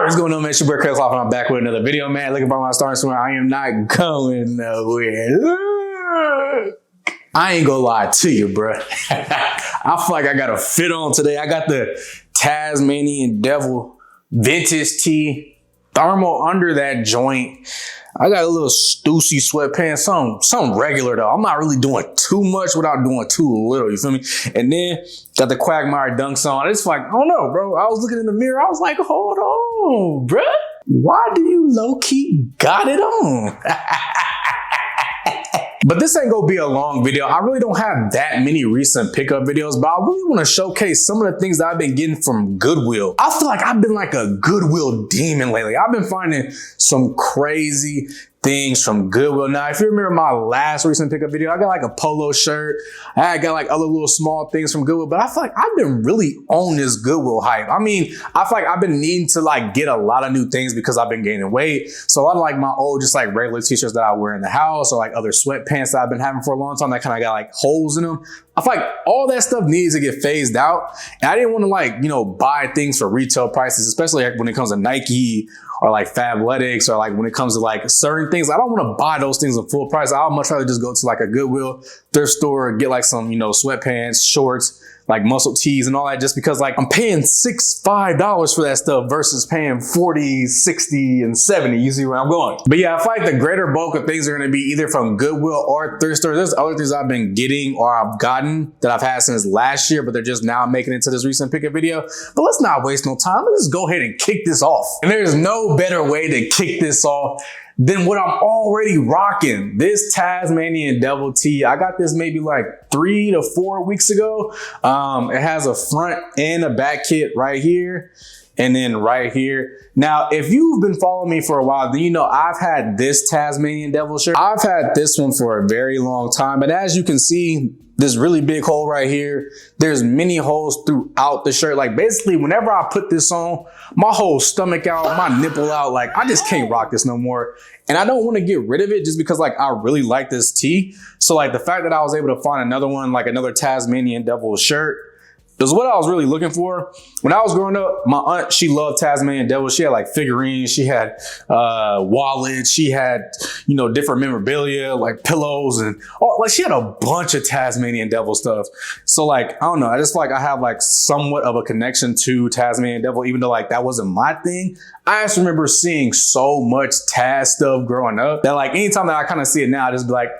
What's going on, man? It's your boy Chris Off, and I'm back with another video, man. Looking for my starting somewhere. I am not going nowhere. I ain't gonna lie to you, bro. I feel like I got a fit on today. I got the Tasmanian Devil vintage tee, thermal under that joint. I got a little Stussy sweatpants, something regular though. I'm not really doing too much without doing too little, you feel me? And then got the Quagmire dunks on. It's like, I don't know, bro. I was looking in the mirror. I was like, hold on, bro. Why do you low-key got it on? But this ain't gonna be a long video. I really don't have that many recent pickup videos, but I really want to showcase some of the things that I've been getting from Goodwill. I feel like I've been like a Goodwill demon lately. I've been finding some crazy things from Goodwill. Now, if you remember my last recent pickup video, I got like a polo shirt. I got like other little small things from Goodwill, but I feel like I've been really on this Goodwill hype. I mean, I feel like I've been needing to like get a lot of new things because I've been gaining weight. So a lot of like my old, just like regular t-shirts that I wear in the house, or like other sweatpants that I've been having for a long time that kind of got like holes in them. I feel like all that stuff needs to get phased out. And I didn't want to like, you know, buy things for retail prices, especially like when it comes to Nike or like Fabletics, or like when it comes to like certain things. I don't want to buy those things at full price. I'll much rather just go to like a Goodwill thrift store, get like some, you know, sweatpants, shorts, like muscle tees and all that, just because like I'm paying $5 for that stuff versus paying 40, 60, and 70. You see where I'm going? But yeah, I feel like the greater bulk of things are going to be either from Goodwill or thrift store. There's other things I've been getting or I've gotten that I've had since last year, but they're just now making it to this recent pickup video. But let's not waste no time. Let's just go ahead and kick this off. And there's no better way to kick this off than what I'm already rocking. This Tasmanian Devil tee. I got this maybe like 3 to 4 weeks ago. It has a front and a back kit right here, and then right here. Now, if you've been following me for a while, then you know I've had this Tasmanian Devil shirt. I've had this one for a very long time, but as you can see, this really big hole right here, there's many holes throughout the shirt. Like basically, whenever I put this on, my whole stomach out, my nipple out, like I just can't rock this no more. And I don't want to get rid of it just because like I really like this tee. So like the fact that I was able to find another one, like another Tasmanian Devil shirt, is what I was really looking for. When I was growing up, my aunt, she loved Tasmanian Devil. She had like figurines, she had wallets, she had, you know, different memorabilia, like pillows, and like she had a bunch of Tasmanian Devil stuff. So like, I don't know, I just feel like I have like somewhat of a connection to Tasmanian Devil, even though like that wasn't my thing. I just remember seeing so much Taz stuff growing up that like anytime that I kind of see it now, I just be like,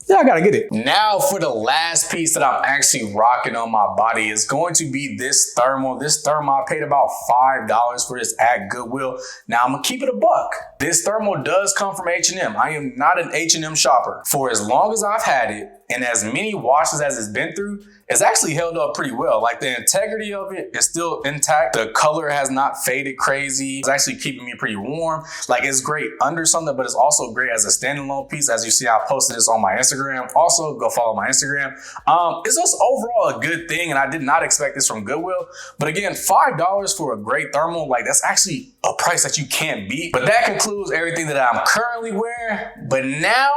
yeah, I gotta get it. Now for the last piece that I'm actually rocking on my body is going to be this thermal. This thermal, I paid about $5 for this at Goodwill. Now I'm gonna keep it a buck. This thermal does come from H&M. I am not an H&M shopper. For as long as I've had it, and as many washes as it's been through, it's actually held up pretty well. Like the integrity of it is still intact. The color has not faded crazy. It's actually keeping me pretty warm. Like it's great under something, but it's also great as a standalone piece. As you see, I posted this on my Instagram. Also, go follow my Instagram. It's just overall a good thing, and I did not expect this from Goodwill. But again, $5 for a great thermal, like that's actually a price that you can't beat. But that concludes everything that I'm currently wearing. But now,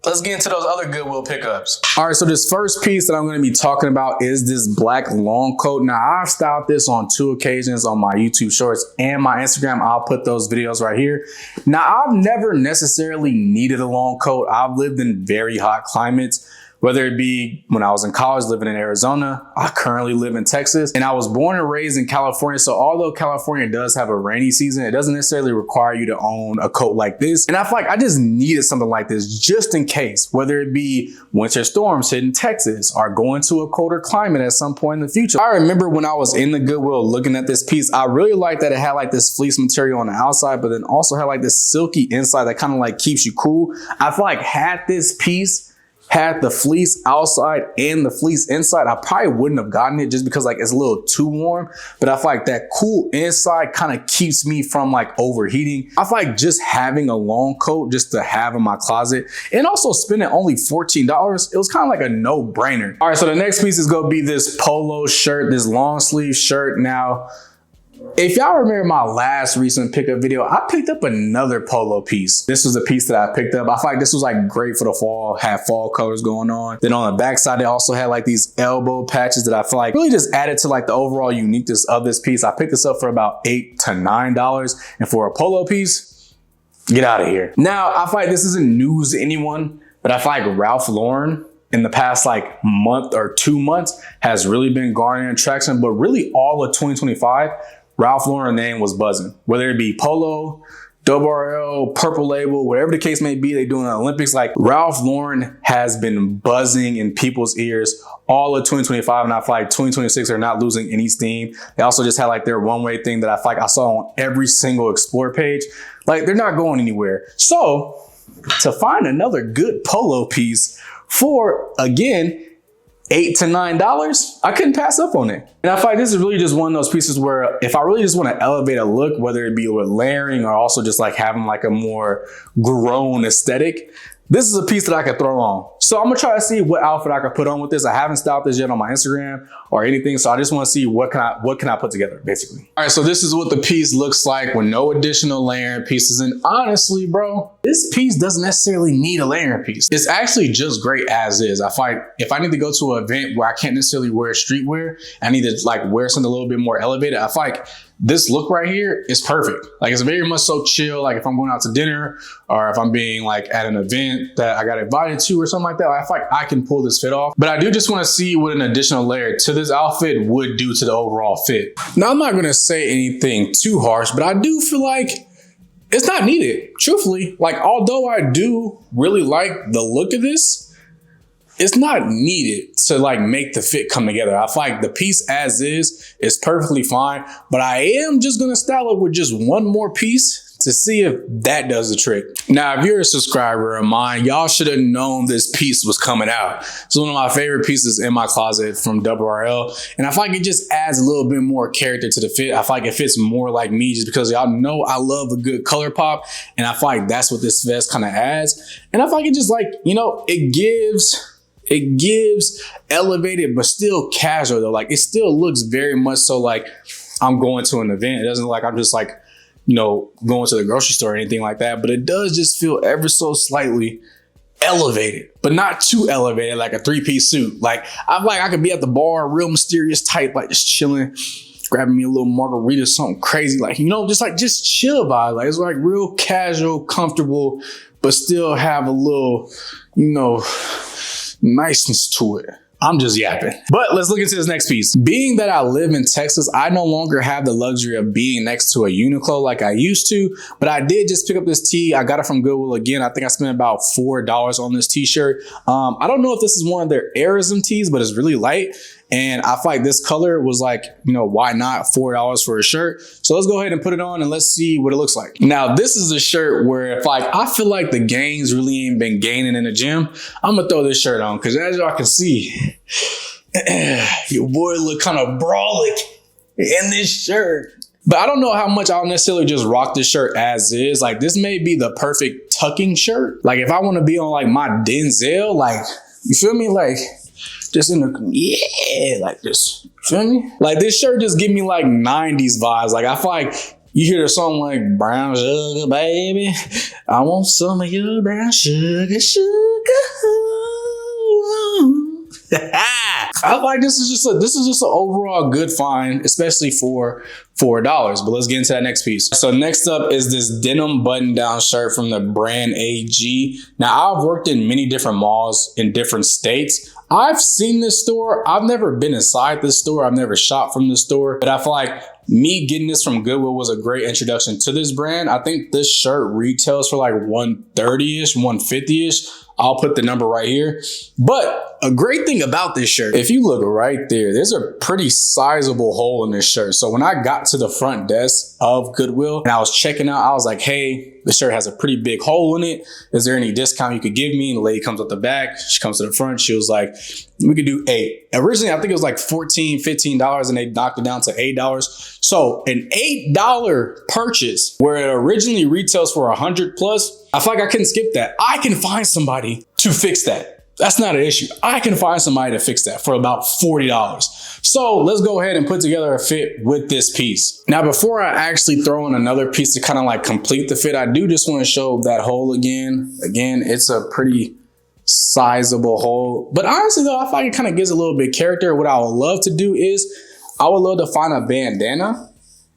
let's get into those other Goodwill pickups. All right, so this first piece that I'm gonna be talking about is this black long coat. Now, I've styled this on 2 occasions on my YouTube shorts and my Instagram. I'll put those videos right here. Now, I've never necessarily needed a long coat. I've lived in very hot climates, whether it be when I was in college living in Arizona. I currently live in Texas, and I was born and raised in California. So although California does have a rainy season, it doesn't necessarily require you to own a coat like this. And I feel like I just needed something like this just in case, whether it be winter storms hitting Texas or going to a colder climate at some point in the future. I remember when I was in the Goodwill looking at this piece, I really liked that it had like this fleece material on the outside, but then also had like this silky inside that kind of like keeps you cool. I feel like had this piece had the fleece outside and the fleece inside, I probably wouldn't have gotten it just because like it's a little too warm. But I feel like that cool inside kind of keeps me from like overheating. I feel like just having a long coat just to have in my closet, and also spending only $14, it was kind of like a no-brainer. All right, so the next piece is gonna be this polo shirt, this long sleeve shirt. Now, If y'all remember my last recent pickup video, I picked up another polo piece. This was a piece that I picked up. I feel like this was like great for the fall, had fall colors going on. Then on the back side, it also had like these elbow patches that I feel like really just added to like the overall uniqueness of this piece. I picked this up for about $8 to $9. And for a polo piece, get out of here. Now, I feel like this isn't news to anyone, but I feel like Ralph Lauren in the past like month or 2 months has really been garnering traction, but really all of 2025, Ralph Lauren name was buzzing. Whether it be polo, WRL, purple label, whatever the case may be, they doing the Olympics. Like Ralph Lauren has been buzzing in people's ears all of 2025, and I feel like 2026 are not losing any steam. They also just had like their one-way thing that I feel like I saw on every single Explore page. Like they're not going anywhere. So to find another good polo piece for, again, $8 to $9, I couldn't pass up on it. And I feel like this is really just one of those pieces where if I really just want to elevate a look, whether it be with layering or also just like having like a more grown aesthetic, this is a piece that I could throw on. So I'm gonna try to see what outfit I could put on with this. I haven't styled this yet on my Instagram or anything, so I just want to see what can I put together, basically. All right, so this is what the piece looks like with no additional layering pieces. And honestly, bro, this piece doesn't necessarily need a layering piece. It's actually just great as is. I find if I need to go to an event where I can't necessarily wear streetwear, I need to like wear something a little bit more elevated, I feel like this look right here is perfect. Like it's very much so chill. Like if I'm going out to dinner or if I'm being like at an event that I got invited to or something like that, I feel like I can pull this fit off. But I do just want to see what an additional layer to this outfit would do to the overall fit. Now, I'm not going to say anything too harsh, but I do feel like it's not needed. Truthfully, like although I do really like the look of this, it's not needed to like make the fit come together. I feel like the piece as is perfectly fine, but I am just gonna style it with just one more piece to see if that does the trick. Now, if you're a subscriber of mine, y'all should have known this piece was coming out. It's one of my favorite pieces in my closet from WRL. And I feel like it just adds a little bit more character to the fit. I feel like it fits more like me just because y'all know I love a good color pop. And I feel like that's what this vest kind of adds. And I feel like it just like, you know, it gives elevated, but still casual though. Like it still looks very much so like I'm going to an event. It doesn't look like I'm just like, you know, going to the grocery store or anything like that, but it does just feel ever so slightly elevated, but not too elevated like a three-piece suit. Like I feel like I could be at the bar, real mysterious type, like just chilling, grabbing me a little margarita, something crazy, like, you know, just chill vibe. Like it's like real casual, comfortable, but still have a little, you know, niceness to it. I'm just yapping. But let's look into this next piece. Being that I live in Texas, I no longer have the luxury of being next to a Uniqlo like I used to, but I did just pick up this tee. I got it from Goodwill again. I think I spent about $4 on this t-shirt. I don't know if this is one of their Aerism tees, but it's really light. And I feel like this color was like, you know, why not $4 for a shirt? So let's go ahead and put it on and let's see what it looks like. Now, this is a shirt where if like, I feel like the gains really ain't been gaining in the gym, I'm gonna throw this shirt on because as y'all can see, your boy look kind of brolic in this shirt. But I don't know how much I'll necessarily just rock this shirt as is. Like this may be the perfect tucking shirt. Like if I want to be on like my Denzel, like, you feel me? Like, just in the, yeah, like this, feel me? Like this shirt just give me like 90s vibes. Like I feel like you hear a song like brown sugar, baby. I want some of your brown sugar, sugar. I feel like this is just an overall good find, especially for $4. But let's get into that next piece. So next up is this denim button-down shirt from the brand AG. Now I've worked in many different malls in different states. I've seen this store. I've never been inside this store. I've never shopped from this store, but I feel like me getting this from Goodwill was a great introduction to this brand. I think this shirt retails for like $130-ish, $150-ish. I'll put the number right here. But a great thing about this shirt, if you look right there, there's a pretty sizable hole in this shirt. So when I got to the front desk of Goodwill and I was checking out, I was like, hey, the shirt has a pretty big hole in it. Is there any discount you could give me? And the lady comes up the back. She comes to the front. She was like, we could do $8. Originally, I think it was like $14, $15 and they knocked it down to $8. So an $8 purchase where it originally retails for $100 plus, I feel like I couldn't skip that. I can find somebody to fix that. That's not an issue. I can find somebody to fix that for about $40. So let's go ahead and put together a fit with this piece. Now, before I actually throw in another piece to kind of like complete the fit, I do just want to show that hole again. Again, it's a pretty sizable hole. But honestly though, I feel like it kind of gives a little bit of character. What I would love to do is, I would love to find a bandana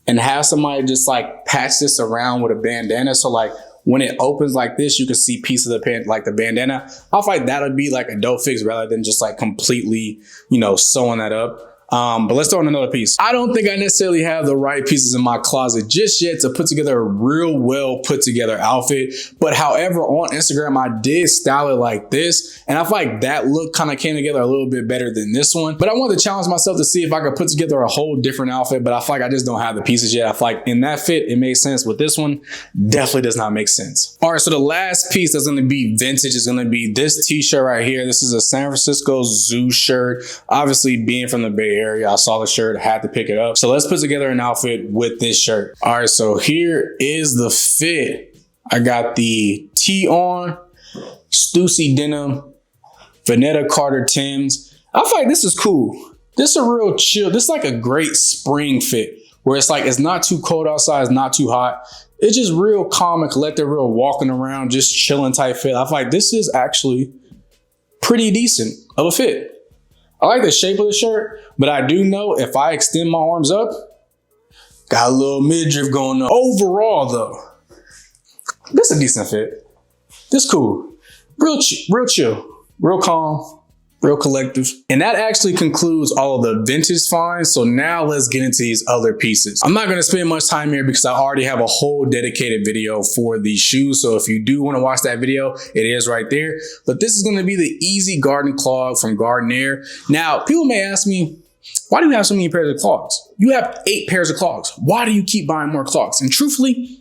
and have somebody just like patch this around with a bandana. So like, when it opens like this, you can see piece of the bandana. I feel like that would be like a dope fix rather than just like completely, you know, sewing that up. But let's throw in another piece. I don't think I necessarily have the right pieces in my closet just yet to put together a real well put together outfit. But however, on Instagram, I did style it like this. And I feel like that look kind of came together a little bit better than this one. But I wanted to challenge myself to see if I could put together a whole different outfit. But I feel like I just don't have the pieces yet. I feel like in that fit, it made sense. With this one, definitely does not make sense. All right, so the last piece that's going to be vintage is going to be this t-shirt right here. This is a San Francisco Zoo shirt. Obviously, being from the Bay Area, I saw the shirt, had to pick it up. So let's put together an outfit with this shirt. All right, so here is the fit. I got the tee on, Stussy denim, Vanetta Carter Timbs. I feel like this is cool. This is a real chill. This is like a great spring fit where it's like, it's not too cold outside, it's not too hot. It's just real calm and collected, real walking around, just chilling type fit. I feel like this is actually pretty decent of a fit. I like the shape of the shirt, but I do know if I extend my arms up, got a little midriff going on. Overall though, this is a decent fit. This cool. Real chill, real calm, real collective. And that actually concludes all of the vintage finds. So now let's get into these other pieces. I'm not going to spend much time here because I already have a whole dedicated video for these shoes. So if you do want to watch that video, it is right there. But this is going to be the Easy Garden Clog from Gardenair. Now, people may ask me, why do you have so many pairs of clogs? You have 8 pairs of clogs. Why do you keep buying more clogs? And truthfully,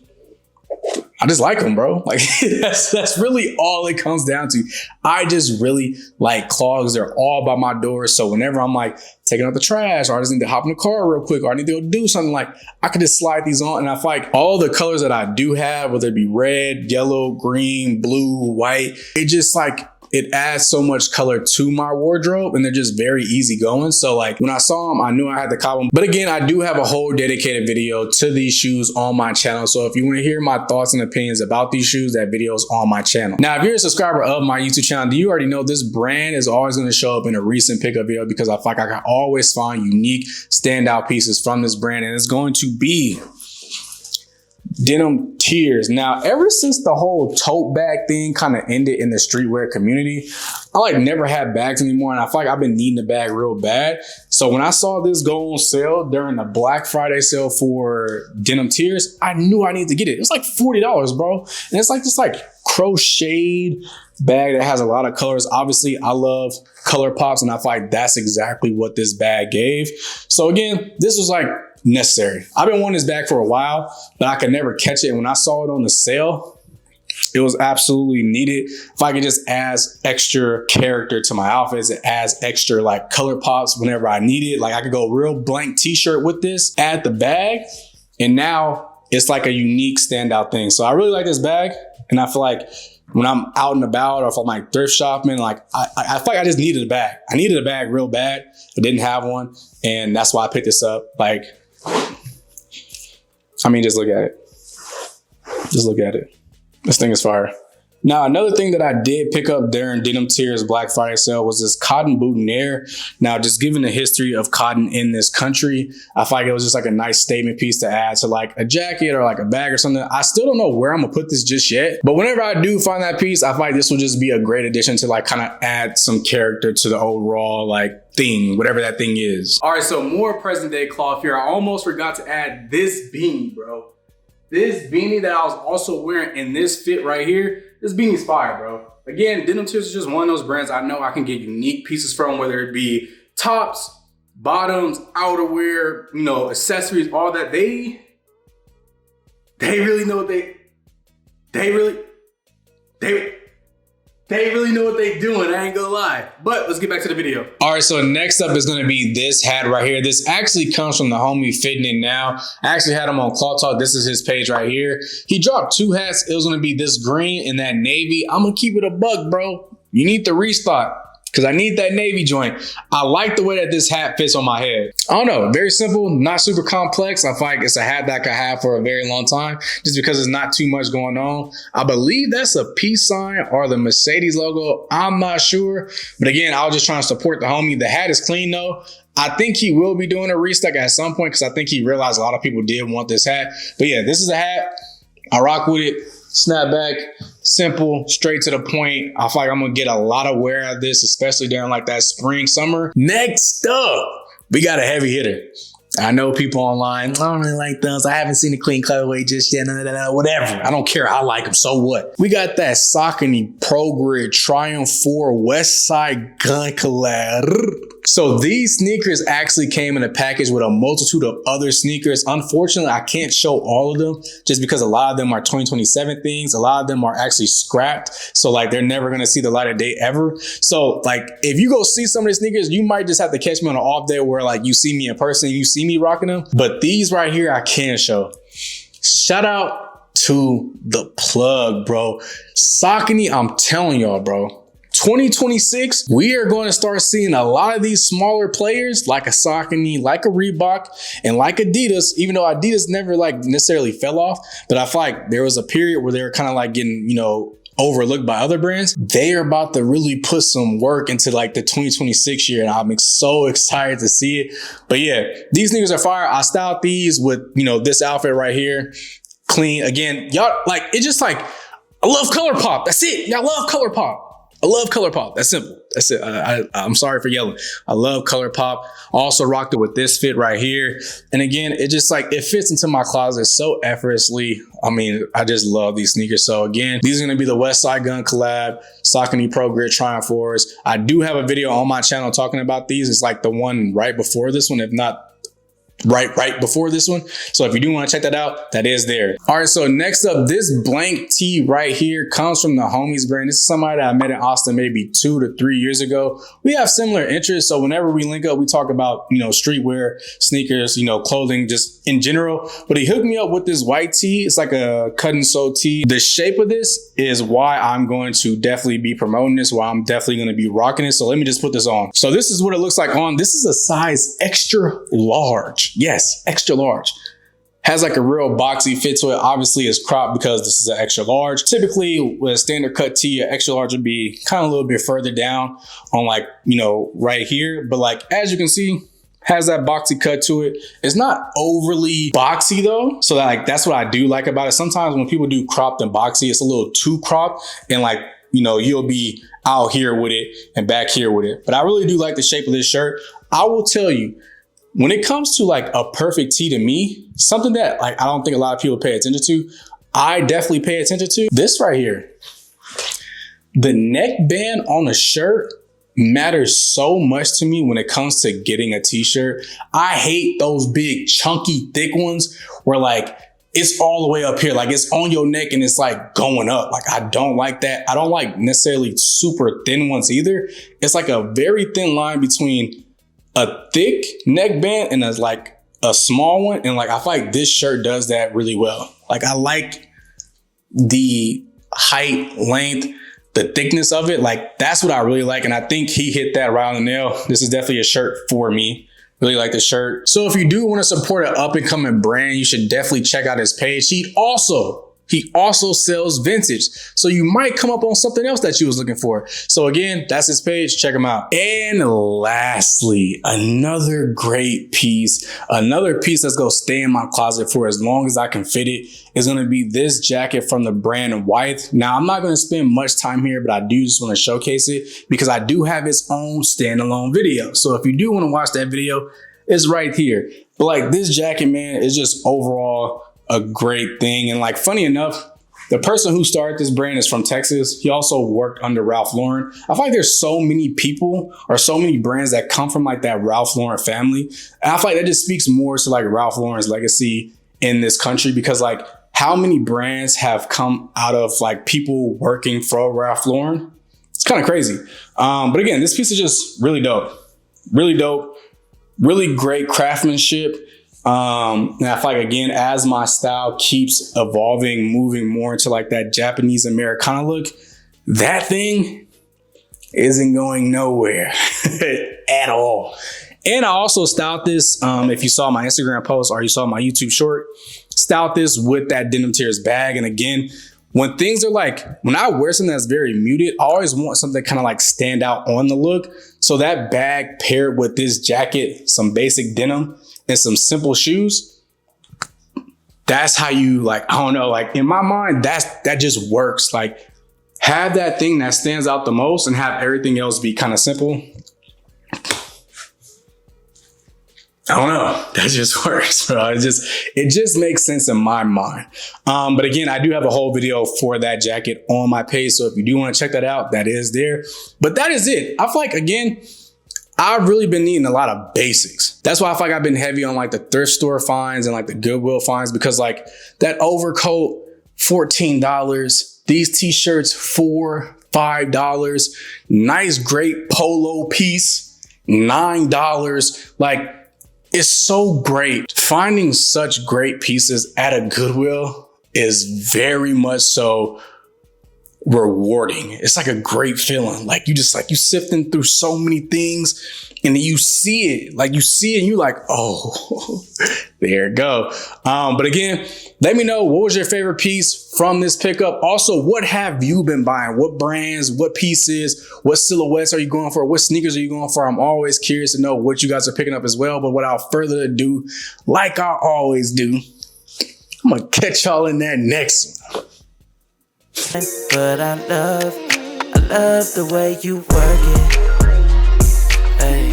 I just like them, bro. Like that's really all it comes down to. I just really like clogs. They're all by my door. So whenever I'm like taking out the trash, or I just need to hop in the car real quick, or I need to go do something, like I could just slide these on. And I feel like all the colors that I do have, whether it be red, yellow, green, blue, white, it just like, it adds so much color to my wardrobe, and they're just very easy going. So like when I saw them, I knew I had to cop them. But again, I do have a whole dedicated video to these shoes on my channel. So if you want to hear my thoughts and opinions about these shoes, that video is on my channel. Now, if you're a subscriber of my YouTube channel, you already know this brand is always going to show up in a recent pickup video because I feel like I can always find unique standout pieces from this brand, and it's going to be Denim Tears. Now, ever since the whole tote bag thing kind of ended in the streetwear community, I like never had bags anymore, and I feel like I've been needing a bag real bad. So when I saw this go on sale during the Black Friday sale for Denim Tears, I knew I needed to get it. It was like $40, bro. And it's like this like crocheted bag that has a lot of colors. Obviously, I love color pops, and I feel like that's exactly what this bag gave. So again, this was like necessary. I've been wanting this bag for a while, but I could never catch it. And when I saw it on the sale, it was absolutely needed. If I could just add extra character to my outfits, it adds extra like color pops whenever I need it. Like I could go real blank t-shirt with this, add the bag, and now it's like a unique standout thing. So I really like this bag, and I feel like when I'm out and about, or if I'm like thrift shopping, like I feel like I just needed a bag. I needed a bag real bad. I didn't have one, and that's why I picked this up. Like, I mean, just look at it. Just look at it. This thing is fire. Now, another thing that I did pick up during Denim Tears Black Friday sale was this cotton boutonniere. Now, just given the history of cotton in this country, I feel like it was just like a nice statement piece to add to like a jacket or like a bag or something. I still don't know where I'm gonna put this just yet, but whenever I do find that piece, I feel like this will just be a great addition to like kind of add some character to the overall like thing, whatever that thing is. All right, so more present day cloth here. I almost forgot to add this beanie, bro. This beanie that I was also wearing in this fit right here, this beanie's fire, bro. Again, Denim Tears is just one of those brands I know I can get unique pieces from, whether it be tops, bottoms, outerwear, you know, accessories, all that. They really know what they really know what they doing, I ain't gonna lie. But let's get back to the video. All right, so next up is gonna be this hat right here. This actually comes from the homie Fitting It Now. I actually had him on Cloth Talk. This is his page right here. He dropped 2 hats. It was gonna be this green and that navy. I'm gonna keep it a buck, bro. You need to restock because I need that navy joint. I like the way that this hat fits on my head. I don't know, very simple, not super complex. I feel like it's a hat that I could have for a very long time just because it's not too much going on. I believe that's a peace sign or the Mercedes logo. I'm not sure. But again, I was just trying to support the homie. The hat is clean though. I think he will be doing a restock at some point because I think he realized a lot of people did want this hat. But yeah, this is a hat. I rock with it. Snapback, simple, straight to the point. I feel like I'm gonna get a lot of wear out of this, especially during like that spring, summer. Next up, we got a heavy hitter. I know people online, I don't really like those. I haven't seen a clean colorway just yet. Whatever. I don't care. I like them. So what? We got that Saucony Pro Grid Triumph 4 Westside Gunn collab. So these sneakers actually came in a package with a multitude of other sneakers. Unfortunately, I can't show all of them just because a lot of them are 2027 things. A lot of them are actually scrapped. So like they're never going to see the light of day ever. So like if you go see some of the sneakers, you might just have to catch me on an off day where like you see me in person, you see me rocking them. But these right here, I can show. Shout out to the plug, bro. Saucony, I'm telling y'all, bro. 2026, we are going to start seeing a lot of these smaller players like a Saucony, like a Reebok, and like Adidas, even though Adidas never like necessarily fell off. But I feel like there was a period where they were kind of like getting, you know, overlooked by other brands. They are about to really put some work into like the 2026 year, and I'm so excited to see it. But yeah, these niggas are fire. I styled these with, you know, this outfit right here. Clean. Again, y'all, like, it's just like, I love color pop. That's it. Y'all love color pop. I love color pop. That's simple. That's it. I'm sorry for yelling. I love color pop. Also rocked it with this fit right here. And again, it just like, it fits into my closet so effortlessly. I mean, I just love these sneakers. So again, these are going to be the Westside Gunn collab, Saucony Pro Grid Triumph 4s. I do have a video on my channel talking about these. It's like the one right before this one, if not right before this one. So if you do want to check that out, that is there. All right, so next up, this blank tee right here comes from the Homies brand. This is somebody that I met in Austin maybe 2 to 3 years ago. We have similar interests, so whenever we link up, we talk about, you know, streetwear, sneakers, you know, clothing, just in general. But he hooked me up with this white tee. It's like a cut and sew tee. The shape of this is why I'm going to definitely be promoting this, why I'm definitely going to be rocking it. So let me just put this on. So this is what it looks like on. This is a size extra large. Yes, extra large. Has like a real boxy fit to it. Obviously it's cropped because this is an extra large. Typically with a standard cut tee, an extra large would be kind of a little bit further down on like, you know, right here. But like, as you can see, has that boxy cut to it. It's not overly boxy though. So like, that's what I do like about it. Sometimes when people do cropped and boxy, it's a little too cropped and like, you know, you'll be out here with it and back here with it. But I really do like the shape of this shirt. I will tell you, when it comes to like a perfect tee to me, something that like I don't think a lot of people pay attention to, I definitely pay attention to this right here. The neckband on a shirt matters so much to me when it comes to getting a t-shirt. I hate those big chunky thick ones where like it's all the way up here, like it's on your neck and it's like going up. Like I don't like that. I don't like necessarily super thin ones either. It's like a very thin line between a thick neckband and a small one. And like, I feel like this shirt does that really well. Like I like the height, length, the thickness of it. Like that's what I really like. And I think he hit that right on the nail. This is definitely a shirt for me. Really like the shirt. So if you do want to support an up and coming brand, you should definitely check out his page. He also sells vintage. So you might come up on something else that you was looking for. So again, that's his page. Check him out. And lastly, another great piece. Another piece that's going to stay in my closet for as long as I can fit it is going to be this jacket from the brand White. Now, I'm not going to spend much time here, but I do just want to showcase it because I do have its own standalone video. So if you do want to watch that video, it's right here. But like this jacket, man, is just overall a great thing. And like, funny enough, the person who started this brand is from Texas. He also worked under Ralph Lauren. I feel like there's so many people or so many brands that come from like that Ralph Lauren family. And I feel like that just speaks more to like Ralph Lauren's legacy in this country, because like how many brands have come out of like people working for Ralph Lauren? It's kind of crazy. But again, this piece is just really dope, really great craftsmanship. And I feel like, again, as my style keeps evolving, moving more into like that Japanese Americana look, that thing, isn't going nowhere at all. And I also styled this, if you saw my Instagram post or you saw my YouTube short, styled this with that Denim Tears bag. And again, when things are like, when I wear something that's very muted, I always want something that kind of like stand out on the look. So that bag paired with this jacket, some basic denim, and some simple shoes, that's how you like, I don't know, like in my mind, that just works. Like have that thing that stands out the most and have everything else be kind of simple. I don't know, that just works, bro. It just makes sense in my mind. But again, I do have a whole video for that jacket on my page. So if you do want to check that out, that is there. But that is it. I feel like, again, I've really been needing a lot of basics. That's why I feel like I've been heavy on like the thrift store finds and like the Goodwill finds, because like that overcoat, $14, these t-shirts, $4, $5, nice, great polo piece, $9. Like, it's so great. Finding such great pieces at a Goodwill is very much so rewarding. It's like a great feeling. Like you sifting through so many things and then you see it. Like you see it and you're like, oh, there it go. But again, let me know, what was your favorite piece from this pickup? Also, what have you been buying? What brands, what pieces, what silhouettes are you going for? What sneakers are you going for? I'm always curious to know what you guys are picking up as well. But without further ado, like I always do, I'm gonna catch y'all in that next one. But I love the way you work it. Hey,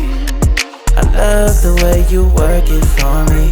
I love the way you work it for me.